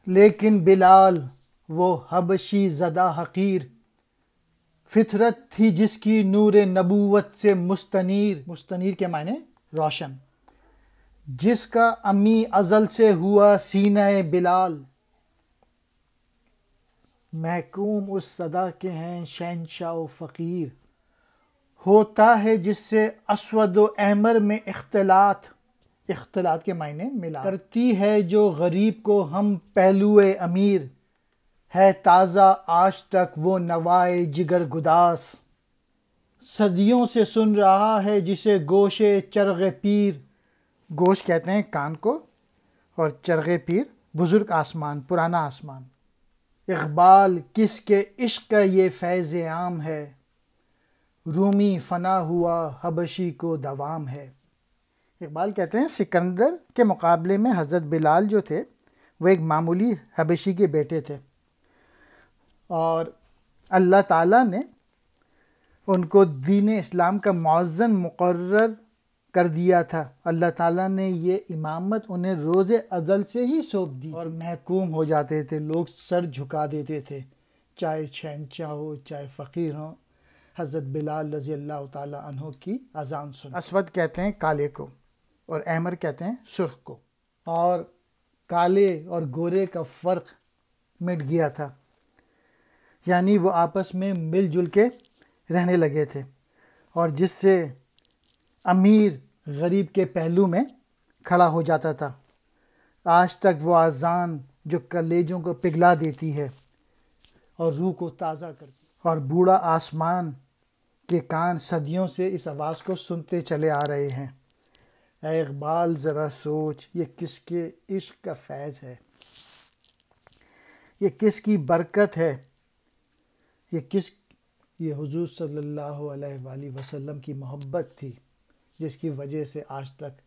لیکن بلال وہ حبشی زدہ حقیر، فطرت تھی جس کی نور نبوت سے مستنیر، مستنیر کے معنی روشن، جس کا امی ازل سے ہوا سینہ بلال، محکوم اس صدا کے ہیں شہنشاہ و فقیر، ہوتا ہے جس سے اسود و احمر میں اختلاط، اختلاط کے معنی ملا، کرتی ہے جو غریب کو ہم پہلو امیر، ہے تازہ آج تک وہ نوائے جگر گداس، صدیوں سے سن رہا ہے جسے گوش چرغ پیر، گوش کہتے ہیں کان کو، اور چرغ پیر بزرگ آسمان، پرانا آسمان، اقبال کس کے عشق کا یہ فیض عام ہے، رومی فنا ہوا حبشی کو دوام ہے۔ اقبال کہتے ہیں سکندر کے مقابلے میں حضرت بلال جو تھے وہ ایک معمولی حبشی کے بیٹے تھے، اور اللہ تعالیٰ نے ان کو دین اسلام کا معزن مقرر کر دیا تھا۔ اللہ تعالیٰ نے یہ امامت انہیں روز ازل سے ہی سونپ دی، اور محکوم ہو جاتے تھے، لوگ سر جھکا دیتے تھے، چاہے شہنشاہ ہو چاہے فقیر ہو، حضرت بلال رضی اللہ تعالیٰ عنہ کی اذان سن۔ اسود کہتے ہیں کالے کو، اور احمر کہتے ہیں سرخ کو، اور کالے اور گورے کا فرق مٹ گیا تھا، یعنی وہ آپس میں مل جل کے رہنے لگے تھے، اور جس سے امیر غریب کے پہلو میں کھڑا ہو جاتا تھا۔ آج تک وہ اذان جو کلیجوں کو پگھلا دیتی ہے اور روح کو تازہ کرتی ہے، اور بوڑھا آسمان کے کان صدیوں سے اس آواز کو سنتے چلے آ رہے ہیں۔ اے اقبال ذرا سوچ، یہ کس کے عشق کا فیض ہے، یہ کس کی برکت ہے، یہ حضور صلی اللہ علیہ وآلہ وسلم کی محبت تھی جس کی وجہ سے آج تک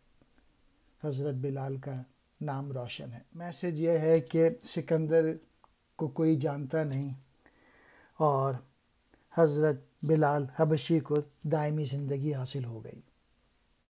حضرت بلال کا نام روشن ہے۔ میسج یہ ہے کہ سکندر کو کوئی جانتا نہیں، اور حضرت بلال حبشی کو دائمی زندگی حاصل ہو گئی۔